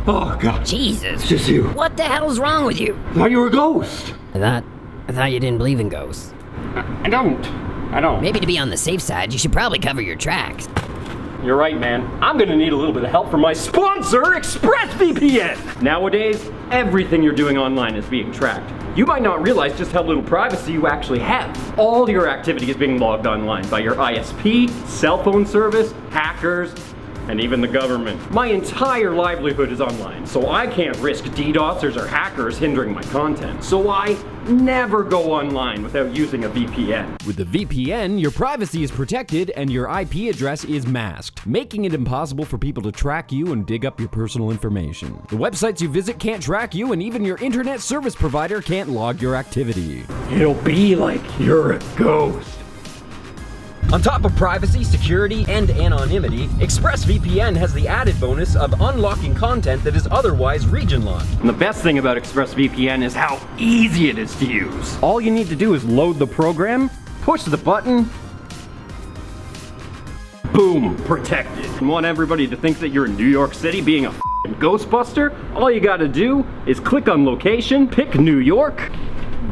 Oh, God. Jesus. It's just you. What the hell's wrong with you? I thought you were a ghost. I thought you didn't believe in ghosts. I don't. Maybe to be on the safe side, you should probably cover your tracks. You're right, man. I'm gonna need a little bit of help from my sponsor, ExpressVPN! Nowadays, everything you're doing online is being tracked. You might not realize just how little privacy you actually have. All your activity is being logged online by your ISP, cell phone service, hackers, and even the government. My entire livelihood is online, so I can't risk DDoSers or hackers hindering my content. So I never go online without using a VPN. With the VPN, your privacy is protected and your IP address is masked, making it impossible for people to track you and dig up your personal information. The websites you visit can't track you, and even your internet service provider can't log your activity. It'll be like you're a ghost. On top of privacy, security, and anonymity, ExpressVPN has the added bonus of unlocking content that is otherwise region-locked. And the best thing about ExpressVPN is how easy it is to use. All you need to do is load the program, push the button, boom, protected. You want everybody to think that you're in New York City being a f***ing Ghostbuster? All you gotta do is click on location, pick New York,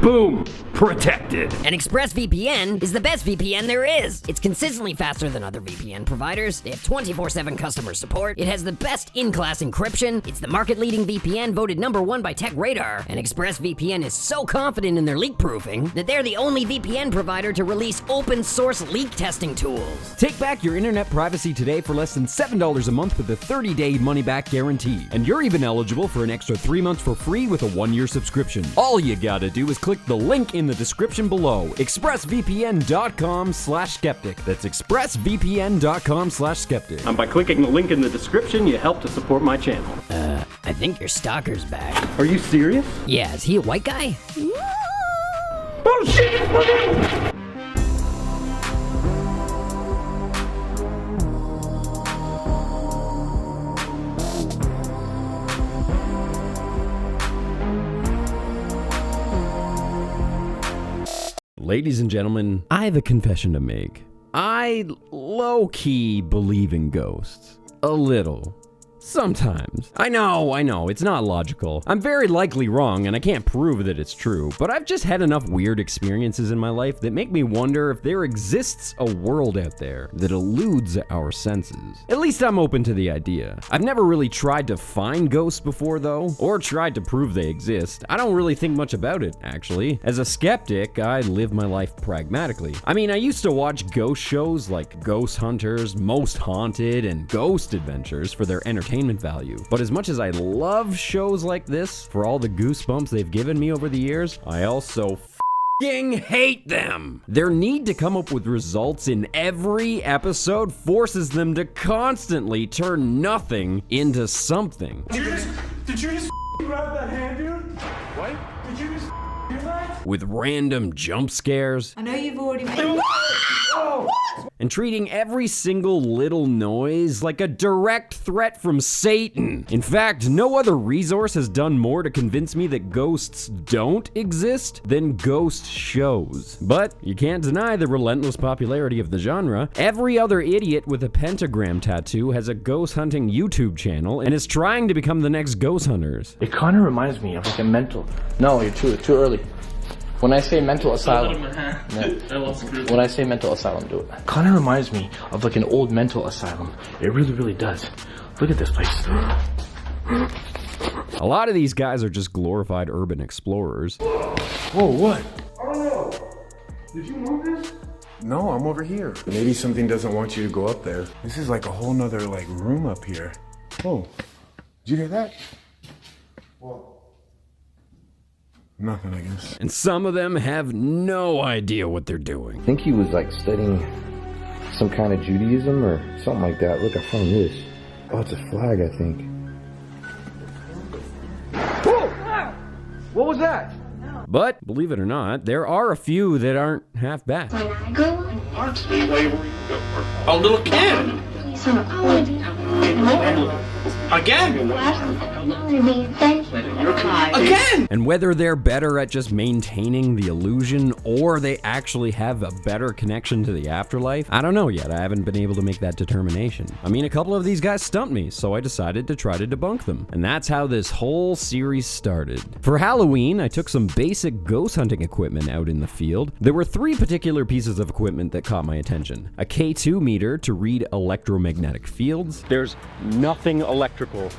boom, protected. And ExpressVPN is the best VPN there is. It's consistently faster than other VPN providers. They have 24/7 customer support. It has the best in-class encryption. It's the market-leading VPN voted #1 by TechRadar. And ExpressVPN is so confident in their leak proofing that they're the only VPN provider to release open source leak testing tools. Take back your internet privacy today for less than $7 a month with a 30-day money-back guarantee. And you're even eligible for an extra 3 months for free with a 1-year subscription. All you gotta do is click the link in the description below, expressvpn.com/skeptic. That's expressvpn.com/skeptic. And by clicking the link in the description, you help to support my channel. I think your stalker's back. Are you serious? Yeah, is he a white guy? Oh shit, it's moving! Ladies and gentlemen, I have a confession to make. I low-key believe in ghosts. A little. Sometimes. I know, it's not logical. I'm very likely wrong, and I can't prove that it's true, but I've just had enough weird experiences in my life that make me wonder if there exists a world out there that eludes our senses. At least I'm open to the idea. I've never really tried to find ghosts before, though, or tried to prove they exist. I don't really think much about it, actually. As a skeptic, I live my life pragmatically. I mean, I used to watch ghost shows like Ghost Hunters, Most Haunted, and Ghost Adventures for their entertainment value. But as much as I love shows like this, for all the goosebumps they've given me over the years, I also f***ing hate them. Their need to come up with results in every episode forces them to constantly turn nothing into something. Did you just grab that hand, dude? What? Did you just do that? With random jump scares. I know you've already made And treating every single little noise like a direct threat from Satan. In fact, no other resource has done more to convince me that ghosts don't exist than ghost shows. But you can't deny the relentless popularity of the genre. Every other idiot with a pentagram tattoo has a ghost hunting YouTube channel and is trying to become the next ghost hunters. It kind of reminds me of like a mental. No, you're too early. When I say mental asylum, when I say mental asylum, do it. Kind of reminds me of like an old mental asylum. It really, really does. Look at this place. A lot of these guys are just glorified urban explorers. Whoa, what? Oh no! Did you move this? No, I'm over here. Maybe something doesn't want you to go up there. This is like a whole nother like room up here. Oh, did you hear that? Well. Nothing, I guess. And some of them have no idea what they're doing. I think he was like studying some kind of Judaism or something like that. Look, I found this. Oh, it's a flag, I think. Whoa! What was that? But, believe it or not, there are a few that aren't half bad. A little kid. Again. Again! And whether they're better at just maintaining the illusion or they actually have a better connection to the afterlife, I don't know yet. I haven't been able to make that determination. I mean, a couple of these guys stumped me, so I decided to try to debunk them. And that's how this whole series started. For Halloween, I took some basic ghost hunting equipment out in the field. There were 3 particular pieces of equipment that caught my attention. A K2 meter to read electromagnetic fields. There's nothing electrical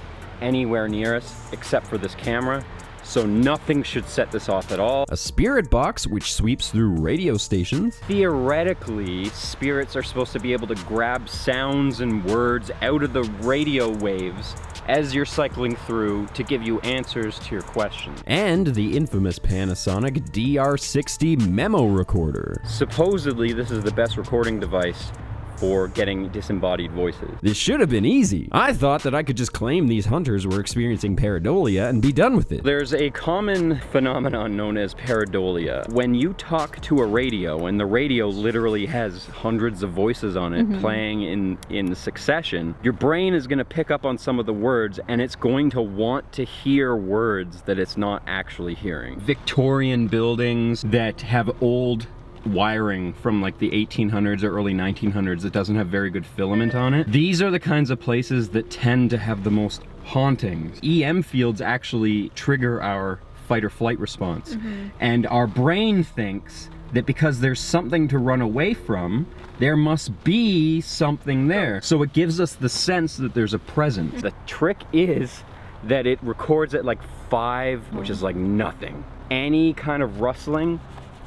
anywhere near us except for this camera, so nothing should set this off at all. A spirit box, which sweeps through radio stations. Theoretically, spirits are supposed to be able to grab sounds and words out of the radio waves as you're cycling through to give you answers to your questions. And the infamous Panasonic DR60 memo recorder. Supposedly, this is the best recording device for getting disembodied voices. This should have been easy. I thought that I could just claim these hunters were experiencing pareidolia and be done with it. There's a common phenomenon known as pareidolia. When you talk to a radio, and the radio literally has hundreds of voices on it playing in succession, your brain is going to pick up on some of the words and it's going to want to hear words that it's not actually hearing. Victorian buildings that have old wiring from like the 1800s or early 1900s that doesn't have very good filament on it. These are the kinds of places that tend to have the most hauntings. EM fields actually trigger our fight or flight response. And our brain thinks that because there's something to run away from, there must be something there. So it gives us the sense that there's a presence. The trick is that it records at like 5, which is like nothing. Any kind of rustling,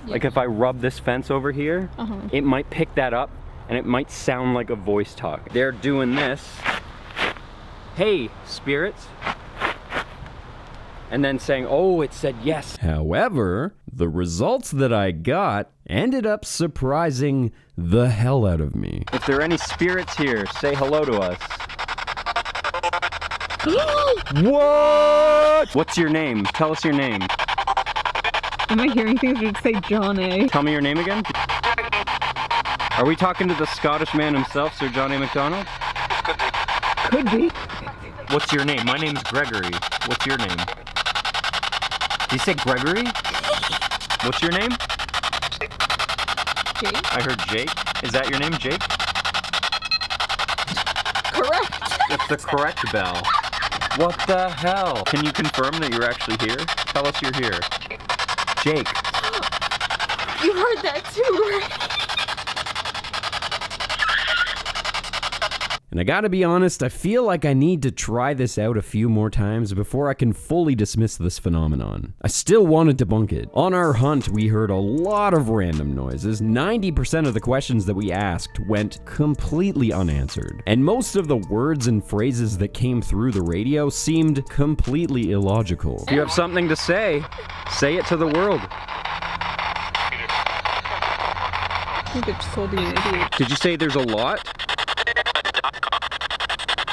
like if I rub this fence over here, it might pick that up and it might sound like a voice talk. They're doing this, hey, spirits, and then saying, oh, it said yes. However, the results that I got ended up surprising the hell out of me. If there are any spirits here, say hello to us. What? What's your name? Tell us your name. Am I hearing things that say John A? Tell me your name again. Are we talking to the Scottish man himself, Sir John A. Macdonald? Could be. What's your name? My name's Gregory. What's your name? Did you say Gregory? What's your name? Jake? I heard Jake. Is that your name, Jake? Correct. That's the correct bell. What the hell? Can you confirm that you're actually here? Tell us you're here. Jake. You heard that too, right? And I gotta be honest, I feel like I need to try this out a few more times before I can fully dismiss this phenomenon. I still want to debunk it. On our hunt, we heard a lot of random noises. 90% of the questions that we asked went completely unanswered. And most of the words and phrases that came through the radio seemed completely illogical. If you have something to say it to the world. I think they just told you an idiot. Did you say there's a lot?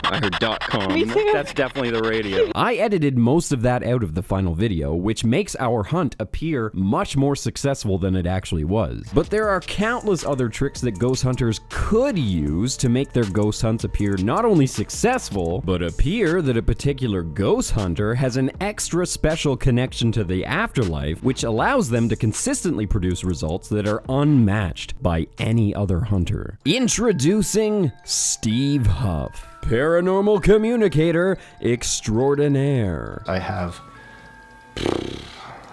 I heard .com. Me too. That's definitely the radio. I edited most of that out of the final video, which makes our hunt appear much more successful than it actually was. But there are countless other tricks that ghost hunters could use to make their ghost hunts appear not only successful, but appear that a particular ghost hunter has an extra special connection to the afterlife, which allows them to consistently produce results that are unmatched by any other hunter. Introducing Steve Huff, paranormal communicator extraordinaire. I have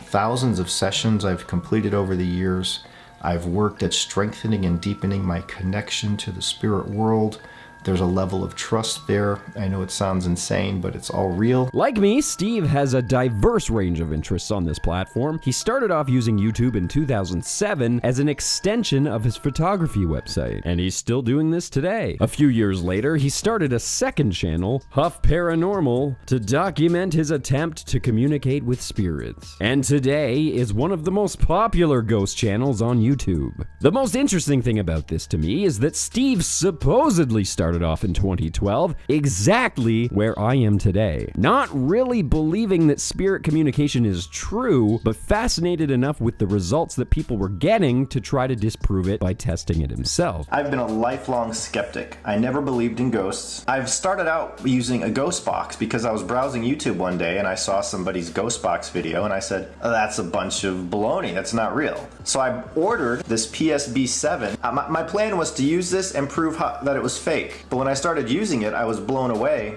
thousands of sessions I've completed over the years. I've worked at strengthening and deepening my connection to the spirit world. There's a level of trust there. I know it sounds insane, but it's all real. Like me, Steve has a diverse range of interests on this platform. He started off using YouTube in 2007 as an extension of his photography website, and he's still doing this today. A few years later, he started a second channel, Huff Paranormal, to document his attempt to communicate with spirits. And today is one of the most popular ghost channels on YouTube. The most interesting thing about this to me is that Steve supposedly started started off in 2012, exactly where I am today. Not really believing that spirit communication is true, but fascinated enough with the results that people were getting to try to disprove it by testing it himself. I've been a lifelong skeptic. I never believed in ghosts. I've started out using a ghost box because I was browsing YouTube one day and I saw somebody's ghost box video and I said, oh, that's a bunch of baloney, that's not real. So I ordered this PSB7. My plan was to use this and prove that it was fake. But when I started using it, I was blown away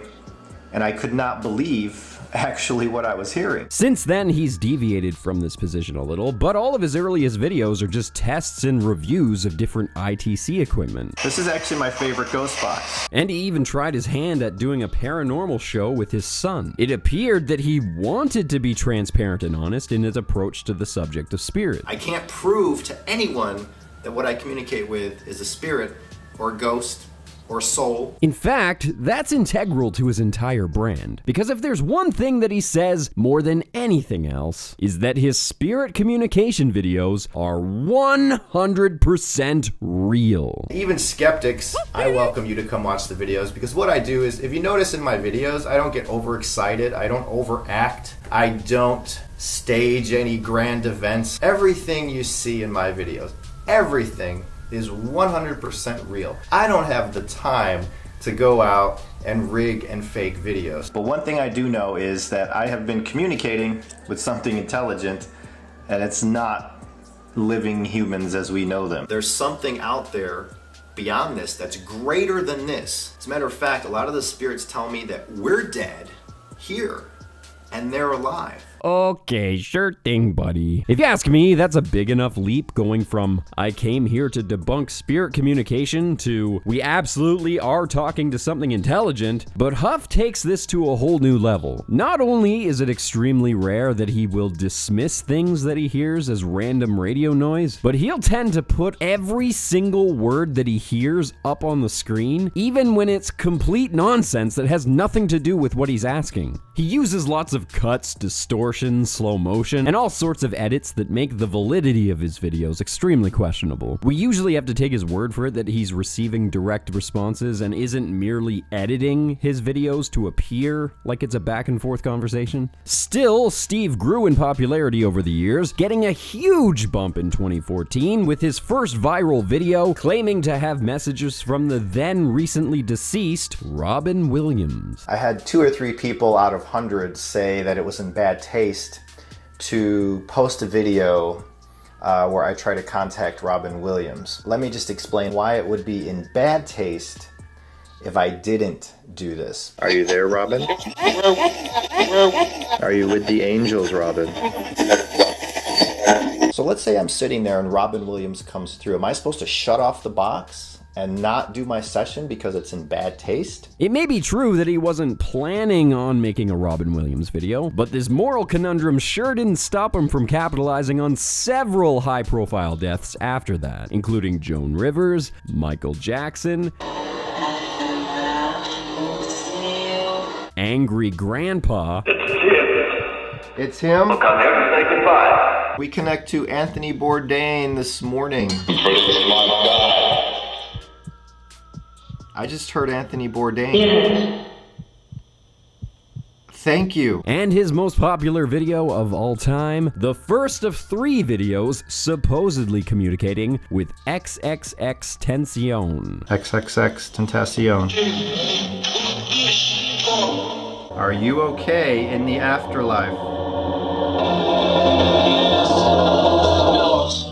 and I could not believe actually what I was hearing. Since then, he's deviated from this position a little, but all of his earliest videos are just tests and reviews of different ITC equipment. This is actually my favorite ghost box. And he even tried his hand at doing a paranormal show with his son. It appeared that he wanted to be transparent and honest in his approach to the subject of spirit. I can't prove to anyone that what I communicate with is a spirit or a ghost or soul. In fact, that's integral to his entire brand. Because if there's one thing that he says more than anything else, is that his spirit communication videos are 100% real. Even skeptics, I welcome you to come watch the videos, because what I do is, if you notice in my videos, I don't get overexcited, I don't overact, I don't stage any grand events. Everything you see in my videos, everything is 100% real. I don't have the time to go out and rig and fake videos. But one thing I do know is that I have been communicating with something intelligent, and it's not living humans as we know them. There's something out there beyond this that's greater than this. As a matter of fact, a lot of the spirits tell me that we're dead here and they're alive. Okay, sure thing, buddy. If you ask me, that's a big enough leap going from I came here to debunk spirit communication to we absolutely are talking to something intelligent. But Huff takes this to a whole new level. Not only is it extremely rare that he will dismiss things that he hears as random radio noise, but he'll tend to put every single word that he hears up on the screen, even when it's complete nonsense that has nothing to do with what he's asking. He uses lots of cuts, distortions, slow motion, and all sorts of edits that make the validity of his videos extremely questionable. We usually have to take his word for it that he's receiving direct responses and isn't merely editing his videos to appear like it's a back and forth conversation. Still, Steve grew in popularity over the years, getting a huge bump in 2014 with his first viral video claiming to have messages from the then recently deceased Robin Williams. I had 2 or 3 people out of hundreds say that it was in bad taste to post a video where I try to contact Robin Williams. Let me just explain why it would be in bad taste if I didn't do this. Are you there, Robin? Are you with the angels, Robin? So let's say I'm sitting there and Robin Williams comes through. Am I supposed to shut off the box and not do my session because it's in bad taste? It may be true that he wasn't planning on making a Robin Williams video, but this moral conundrum sure didn't stop him from capitalizing on several high-profile deaths after that, including Joan Rivers, Michael Jackson, Angry Grandpa, It's him. We'll come here to say goodbye. We connect to Anthony Bourdain this morning. I just heard Anthony Bourdain. Yes. Thank you. And his most popular video of all time, the first of 3 videos supposedly communicating with XXX XXX Tentacion. Are you okay in the afterlife?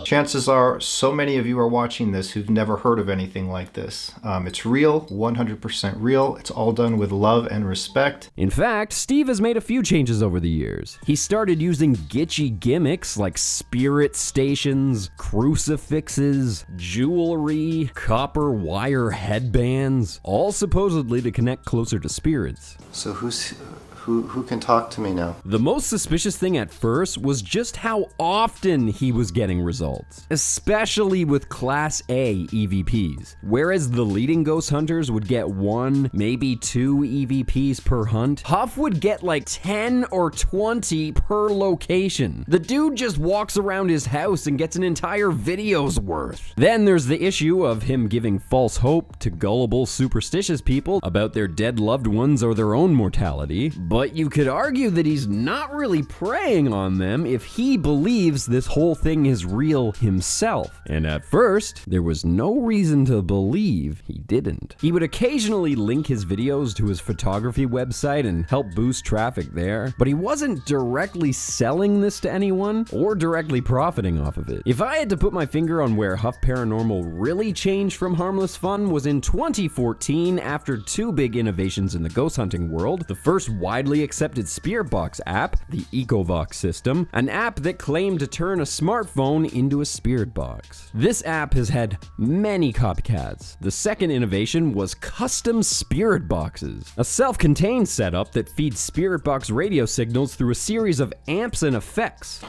Chances are so many of you are watching this who've never heard of anything like this. It's real, 100% real. It's all done with love and respect. In fact, Steve has made a few changes over the years. He started using gitchy gimmicks like spirit stations, crucifixes, jewelry, copper wire headbands, all supposedly to connect closer to spirits. So who's Who can talk to me now? The most suspicious thing at first was just how often he was getting results, especially with Class A EVPs. Whereas the leading ghost hunters would get 1, maybe 2 EVPs per hunt, Huff would get like 10 or 20 per location. The dude just walks around his house and gets an entire video's worth. Then there's the issue of him giving false hope to gullible, superstitious people about their dead loved ones or their own mortality. But you could argue that he's not really preying on them if he believes this whole thing is real himself. And at first, there was no reason to believe he didn't. He would occasionally link his videos to his photography website and help boost traffic there, but he wasn't directly selling this to anyone or directly profiting off of it. If I had to put my finger on where Huff Paranormal really changed from harmless fun, was in 2014 after 2 big innovations in the ghost hunting world. The first widely accepted spirit box app, the Ecovox system, an app that claimed to turn a smartphone into a spirit box. This app has had many copycats. The second innovation was custom spirit boxes, a self-contained setup that feeds spirit box radio signals through a series of amps and effects.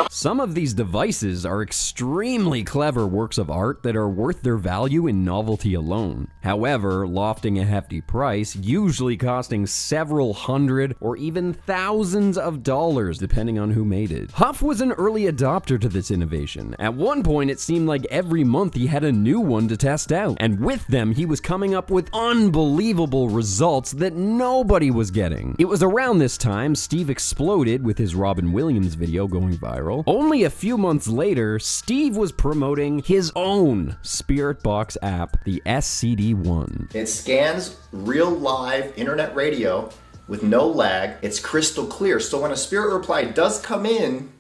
Some of these devices are extremely clever works of art that are worth their value in novelty alone. However, lofting a hefty price, usually costing several hundred or even thousands of dollars depending on who made it. Huff was an early adopter to this innovation. At one point it seemed like every month he had a new one to test out, and with them he was coming up with unbelievable results that nobody was getting. It was around this time Steve exploded with his Robin Williams video going viral. Only a few months later, Steve was promoting his own spirit box app, the SCD-1. It scans real live internet radio with no lag. It's crystal clear. So when a spirit reply does come in,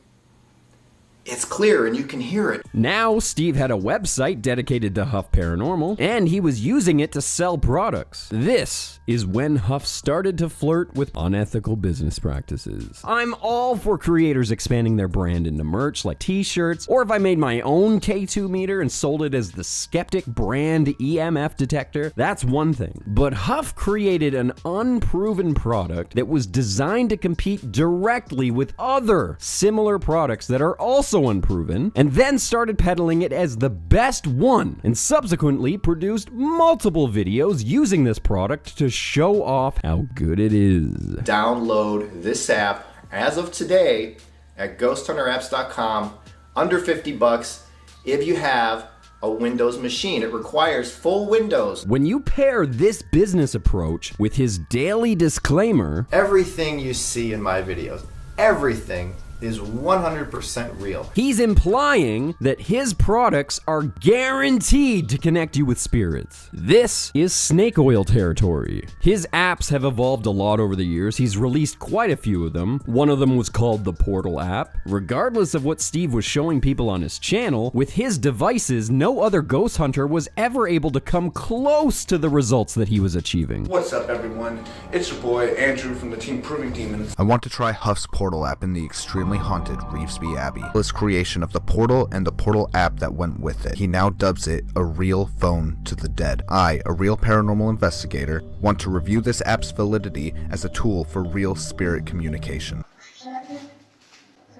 it's clear and you can hear it. Now, Steve had a website dedicated to Huff Paranormal, and he was using it to sell products. This is when Huff started to flirt with unethical business practices. I'm all for creators expanding their brand into merch like t-shirts, or if I made my own K2 meter and sold it as the Skeptic brand EMF detector, that's one thing. But Huff created an unproven product that was designed to compete directly with other similar products that are also unproven, and then started peddling it as the best one, and subsequently produced multiple videos using this product to show off how good it is. Download this app as of today at ghosthunterapps.com, under $50 if you have a Windows machine. It requires full Windows. When you pair this business approach with his daily disclaimer, everything you see in my videos, everything is 100% real. He's implying that his products are guaranteed to connect you with spirits. This is snake oil territory. His apps have evolved a lot over the years. He's released quite a few of them. One of them was called the Portal app. Regardless of what Steve was showing people on his channel, with his devices, no other ghost hunter was ever able to come close to the results that he was achieving. What's up, everyone? It's your boy Andrew from the team Proving Demons. I want to try Huff's Portal app in the extremely haunted Reevesby Abbey. His creation of the Portal and the Portal app that went with it. He now dubs it a real phone to the dead. I, a real paranormal investigator, want to review this app's validity as a tool for real spirit communication.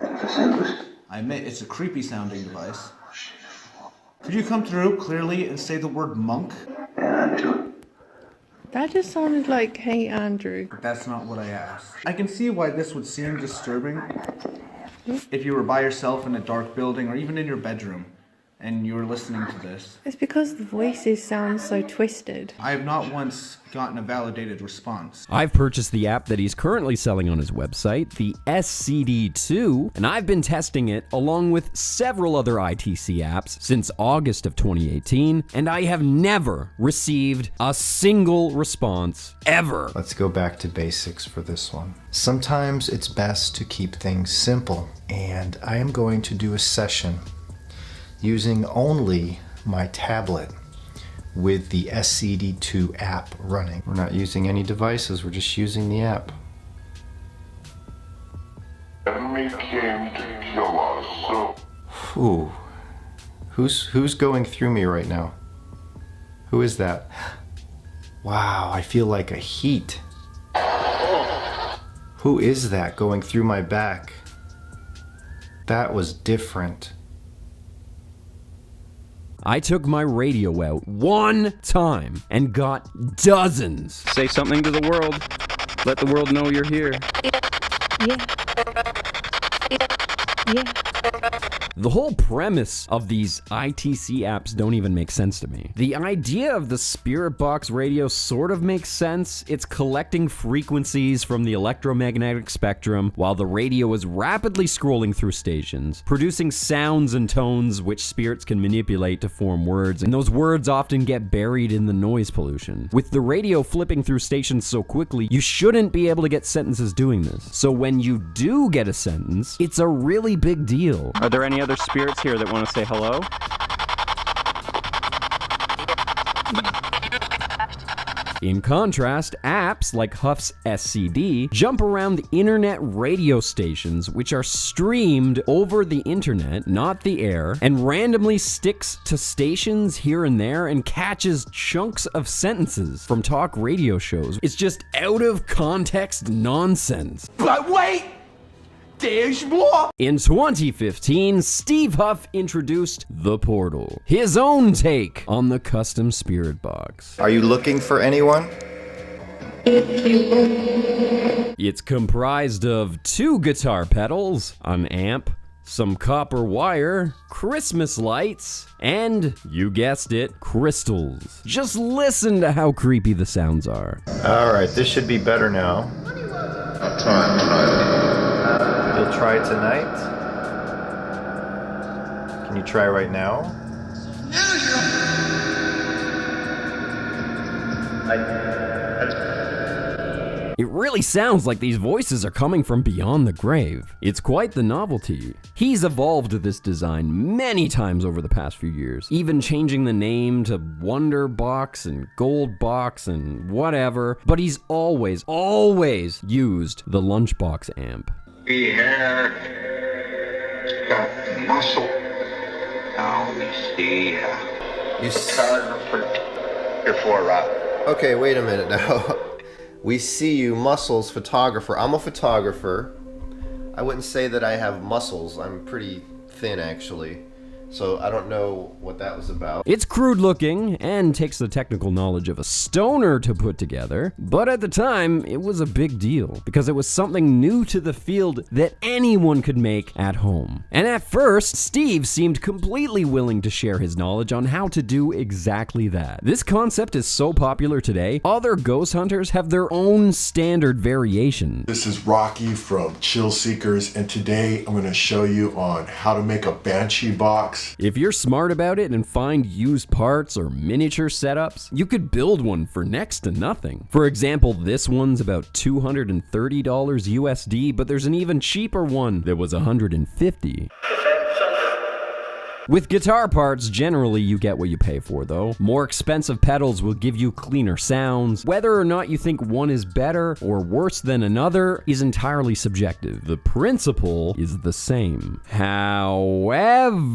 I admit it's a creepy sounding device. Could you come through clearly and say the word monk? That just sounded like, hey, Andrew. But that's not what I asked. I can see why this would seem disturbing if you were by yourself in a dark building or even in your bedroom and you were listening to this. It's because the voices sound so twisted. I have not once gotten a validated response. I've purchased the app that he's currently selling on his website, the SCD-2, and I've been testing it along with several other ITC apps since August of 2018, and I have never received a single response ever. Let's go back to basics for this one. Sometimes it's best to keep things simple, and I am going to do a session using only my tablet with the SCD-2 app running. We're not using any devices, we're just using the app. Enemy came to kill us, so... Ooh. Who's going through me right now? Who is that? Wow, I feel like a heat. Who is that going through my back? That was different. I took my radio out one time and got dozens. Say something to the world. Let the world know you're here. Yeah. Yeah. The whole premise of these ITC apps don't even make sense to me. The idea of the Spirit Box radio sort of makes sense. It's collecting frequencies from the electromagnetic spectrum while the radio is rapidly scrolling through stations, producing sounds and tones which spirits can manipulate to form words, and those words often get buried in the noise pollution. With the radio flipping through stations so quickly, you shouldn't be able to get sentences doing this. So when you do get a sentence, it's a really big deal. Are there any other spirits here that want to say hello? In contrast, apps like Huff's SCD jump around the internet radio stations, which are streamed over the internet, not the air, and randomly sticks to stations here and there and catches chunks of sentences from talk radio shows. It's just out of context nonsense. But wait! There's more! In 2015, Steve Huff introduced The Portal, his own take on the custom Spirit Box. Are you looking for anyone? It's comprised of 2 guitar pedals, an amp, some copper wire, Christmas lights, and, you guessed it, crystals. Just listen to how creepy the sounds are. Alright, this should be better now. You'll try tonight? Can you try right now? It really sounds like these voices are coming from beyond the grave. It's quite the novelty. He's evolved this design many times over the past few years, even changing the name to Wonder Box and Gold Box and whatever, but he's always used the Lunchbox amp. We have got muscle. Now we see You before Rob. Okay, wait a minute now. We see you, muscles, photographer. I'm a photographer. I wouldn't say that I have muscles. I'm pretty thin, actually. So I don't know what that was about. It's crude looking and takes the technical knowledge of a stoner to put together, but at the time, it was a big deal because it was something new to the field that anyone could make at home. And at first, Steve seemed completely willing to share his knowledge on how to do exactly that. This concept is so popular today, other ghost hunters have their own standard variation. This is Rocky from Chill Seekers, and today I'm going to show you on how to make a Banshee box. If you're smart about it and find used parts or miniature setups, you could build one for next to nothing. For example, this one's about $230 USD, but there's an even cheaper one that was $150. With guitar parts, generally you get what you pay for though. More expensive pedals will give you cleaner sounds. Whether or not you think one is better or worse than another is entirely subjective. The principle is the same. However,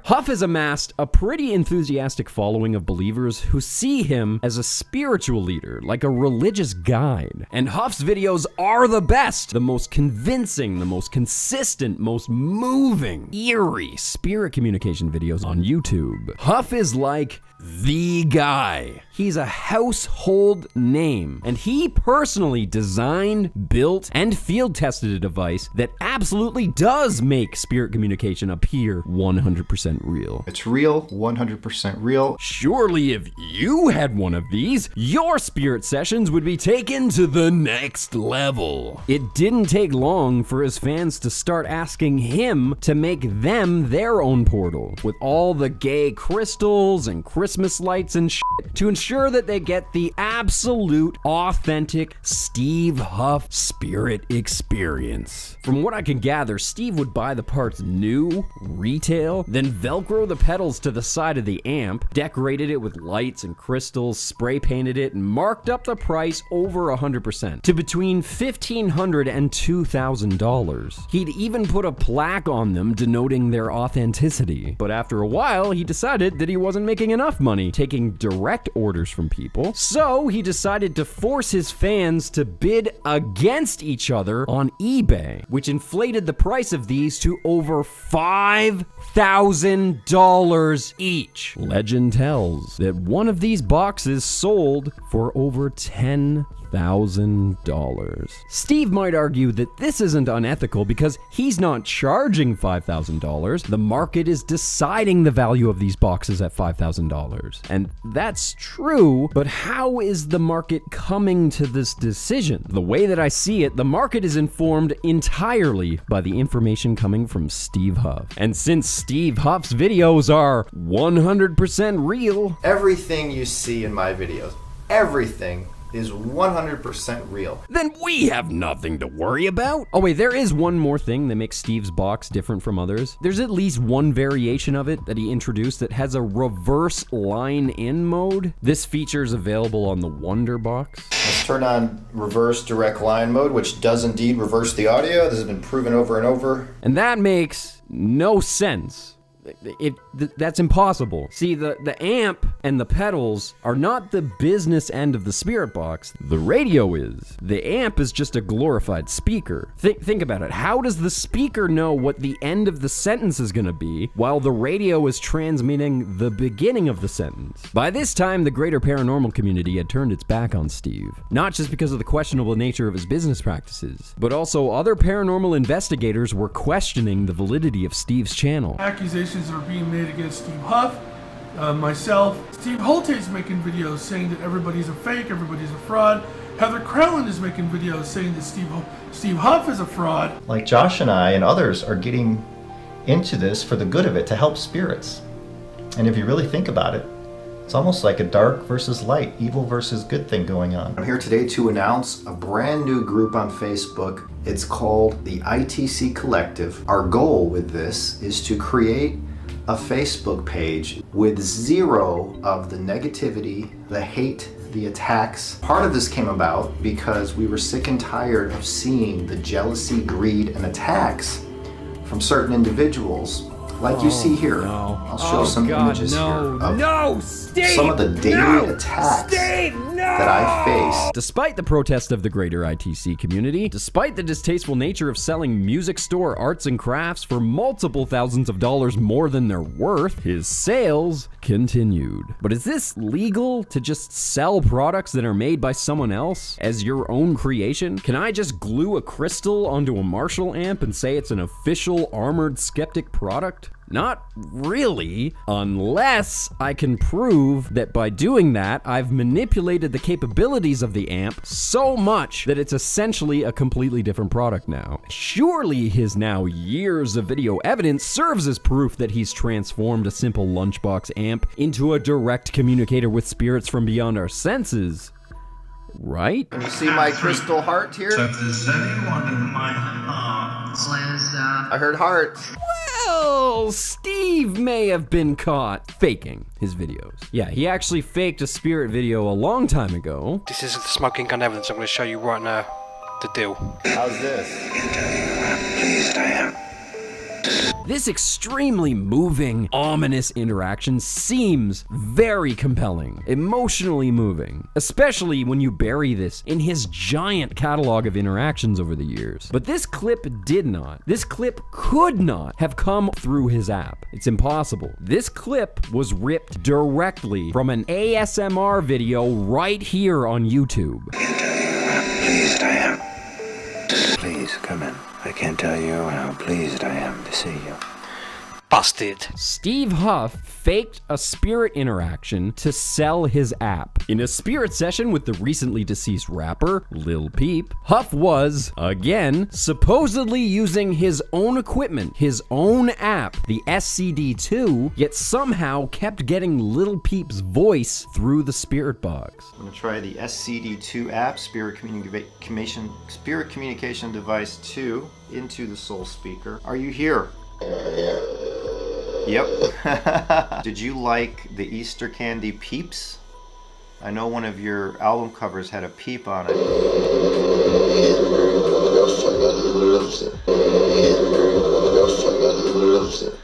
Huff has amassed a pretty enthusiastic following of believers who see him as a spiritual leader, like a religious guide. And Huff's videos are the best, the most convincing, the most consistent, most moving, eerie spirit communication videos on YouTube. Huff is like the guy. He's a household name, and he personally designed, built, and field tested a device that absolutely does make spirit communication appear 100% real. It's real, 100% real. Surely if you had one of these, your spirit sessions would be taken to the next level. It didn't take long for his fans to start asking him to make them their own portal, with all the gay crystals and Christmas lights and shit, to ensure that they get the absolute, authentic Steve Huff spirit experience. From what I can gather, Steve would buy the parts new, retail, then Velcro outgrow the pedals to the side of the amp, decorated it with lights and crystals, spray painted it, and marked up the price over 100% to between $1,500 and $2,000. He'd even put a plaque on them denoting their authenticity. But after a while, he decided that he wasn't making enough money taking direct orders from people, so he decided to force his fans to bid against each other on eBay, which inflated the price of these to over $5,000 each. Legend tells that one of these boxes sold for over $10,000. Steve might argue that this isn't unethical because he's not charging $5,000. The market is deciding the value of these boxes at $5,000. And that's true, but how is the market coming to this decision? The way that I see it, the market is informed entirely by the information coming from Steve Huff. And since Steve Huff's videos are 100% real, everything you see in my videos, everything is 100% real. Then we have nothing to worry about. Oh wait, there is one more thing that makes Steve's box different from others. There's at least one variation of it that he introduced that has a reverse line-in mode. This feature is available on the Wonder Box. Let's turn on reverse direct line mode, which does indeed reverse the audio. This has been proven over and over. And that makes no sense. That's impossible. See, the amp and the pedals are not the business end of the spirit box. The radio is. The amp is just a glorified speaker. Think about it. How does the speaker know what the end of the sentence is going to be while the radio is transmitting the beginning of the sentence? By this time, the greater paranormal community had turned its back on Steve. Not just because of the questionable nature of his business practices, but also other paranormal investigators were questioning the validity of Steve's channel. Accusations are being made against Steve Huff, myself. Steve Holte's making videos saying that everybody's a fake, everybody's a fraud. Heather Crellin is making videos saying that Steve Huff is a fraud. Like Josh and I and others are getting into this for the good of it, to help spirits. And if you really think about it, it's almost like a dark versus light, evil versus good thing going on. I'm here today to announce a brand new group on Facebook. It's called the ITC Collective. Our goal with this is to create a Facebook page with zero of the negativity, the hate, the attacks. Part of this came about because we were sick and tired of seeing the jealousy, greed, and attacks from certain individuals. Like you see here. No. I'll show some images here of Steve, some of the daily attacks that I face. Despite the protest of the greater ITC community, despite the distasteful nature of selling music store arts and crafts for multiple thousands of dollars more than they're worth, his sales continued. But is this legal to just sell products that are made by someone else as your own creation? Can I just glue a crystal onto a Marshall amp and say it's an official Armoured Skeptic product? Not really, unless I can prove that by doing that, I've manipulated the capabilities of the amp so much that it's essentially a completely different product now. Surely his now years of video evidence serves as proof that he's transformed a simple lunchbox amp into a direct communicator with spirits from beyond our senses. Right? Can you see my crystal heart here? Does anyone in my heart? I heard heart. Well, Steve may have been caught faking his videos. Yeah, he actually faked a spirit video a long time ago. This is the smoking gun evidence I'm going to show you right now. The deal. How's this? Pleased I am. This extremely moving, ominous interaction seems very compelling, emotionally moving, especially when you bury this in his giant catalog of interactions over the years. But this clip did not. This clip could not have come through his app. It's impossible. This clip was ripped directly from an ASMR video right here on YouTube. Pleased I am. Please come in. I can't tell you how pleased I am to see you. Busted. Steve Huff faked a spirit interaction to sell his app. In a spirit session with the recently deceased rapper, Lil Peep, Huff was, again, supposedly using his own equipment, his own app, the SCD2, yet somehow kept getting Lil Peep's voice through the spirit box. I'm gonna try the SCD2 app, Spirit Communication Device 2, into the Soul Speaker. Are you here? Yep. Did you like the Easter candy Peeps? I know one of your album covers had a peep on it.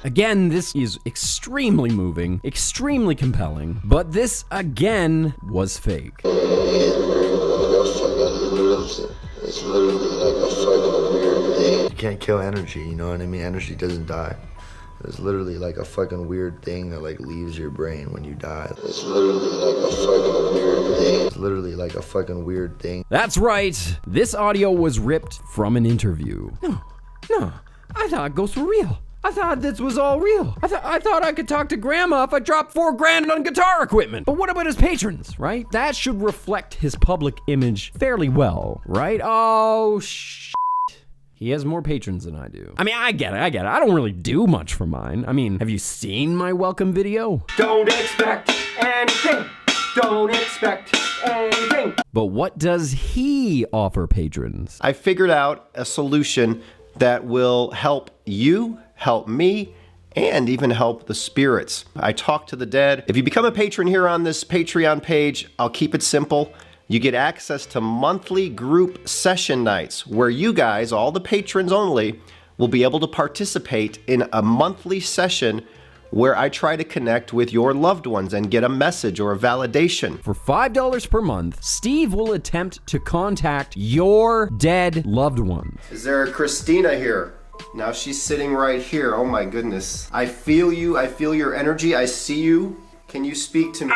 Again, this is extremely moving, extremely compelling, but this again was fake. It's literally like a fucking weird thing. You can't kill energy, you know what I mean? Energy doesn't die. It's literally like a fucking weird thing that like leaves your brain when you die. It's literally like a fucking weird thing. It's literally like a fucking weird thing. That's right. This audio was ripped from an interview. No, I thought ghosts were real. I thought this was all real. I thought I could talk to Grandma if I dropped $4 grand on guitar equipment. But what about his patrons, right? That should reflect his public image fairly well, right? Oh, he has more patrons than I do. I mean, I get it. I don't really do much for mine. I mean, have you seen my welcome video? Don't expect anything. Don't expect anything. But what does he offer patrons? I figured out a solution that will help you, help me, and even help the spirits. I talk to the dead. If you become a patron here on this Patreon page, I'll keep it simple. You get access to monthly group session nights where you guys, all the patrons only, will be able to participate in a monthly session where I try to connect with your loved ones and get a message or a validation. For $5 per month, Steve will attempt to contact your dead loved ones. Is there a Christina here? Now she's sitting right here. Oh my goodness. I feel you. I feel your energy. I see you. Can you speak to me?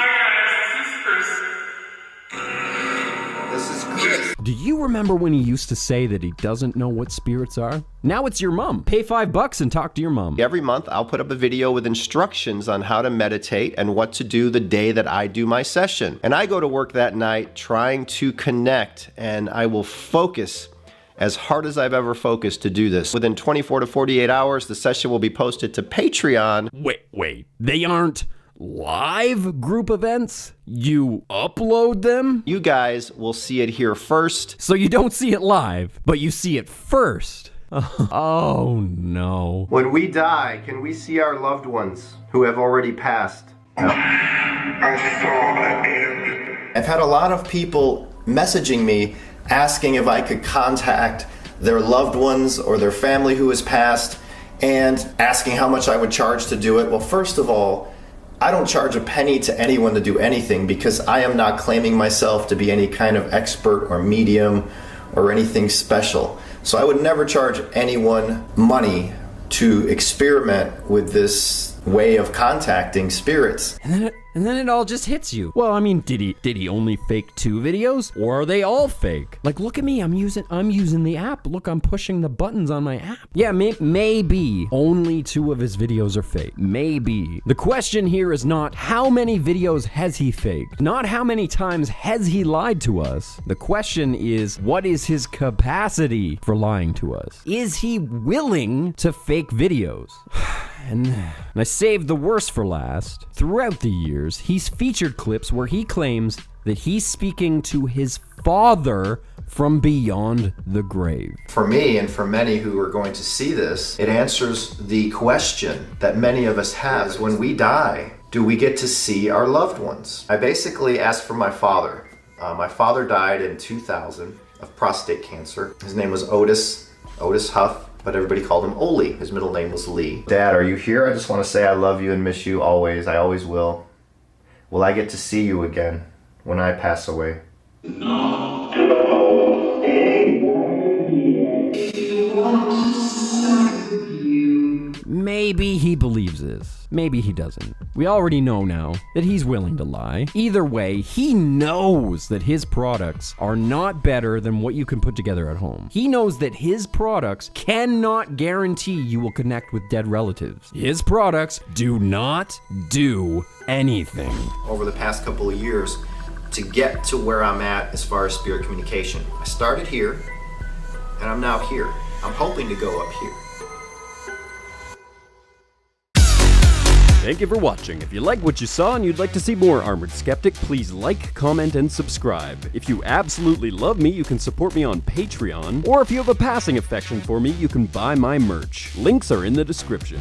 This is Chris. Do you remember when he used to say that he doesn't know what spirits are? Now it's your mom. Pay $5 and talk to your mom. Every month I'll put up a video with instructions on how to meditate and what to do the day that I do my session. And I go to work that night trying to connect, and I will focus as hard as I've ever focused to do this. Within 24 to 48 hours, the session will be posted to Patreon. Wait. They aren't live group events? You upload them? You guys will see it here first. So you don't see it live, but you see it first. Oh no. When we die, can we see our loved ones who have already passed? No. I've had a lot of people messaging me asking if I could contact their loved ones or their family who has passed, and asking how much I would charge to do it. Well, first of all, I don't charge a penny to anyone to do anything because I am not claiming myself to be any kind of expert or medium or anything special. So I would never charge anyone money to experiment with this way of contacting spirits. And then it all just hits you. Well, I mean, did he only fake 2 videos? Or are they all fake? Like, look at me, I'm using the app. Look, I'm pushing the buttons on my app. Yeah, maybe only 2 of his videos are fake. Maybe. The question here is not how many videos has he faked? Not how many times has he lied to us? The question is, what is his capacity for lying to us? Is he willing to fake videos? And I saved the worst for last. Throughout the years, he's featured clips where he claims that he's speaking to his father from beyond the grave. For me and for many who are going to see this, it answers the question that many of us have is, when we die, do we get to see our loved ones? I basically asked for my father. My father died in 2000 of prostate cancer. His name was Odece Huff, but everybody called him Oli. His middle name was Lee. Dad, are you here? I just want to say I love you and miss you always. I always will. Will I get to see you again when I pass away? Maybe he believes this. Maybe he doesn't. We already know now that he's willing to lie. Either way, he knows that his products are not better than what you can put together at home. He knows that his products cannot guarantee you will connect with dead relatives. His products do not do anything. Over the past couple of years, to get to where I'm at as far as spirit communication, I started here, and I'm now here. I'm hoping to go up here. Thank you for watching. If you like what you saw and you'd like to see more Armored Skeptic, please like, comment, and subscribe. If you absolutely love me, you can support me on Patreon, or if you have a passing affection for me, you can buy my merch. Links are in the description.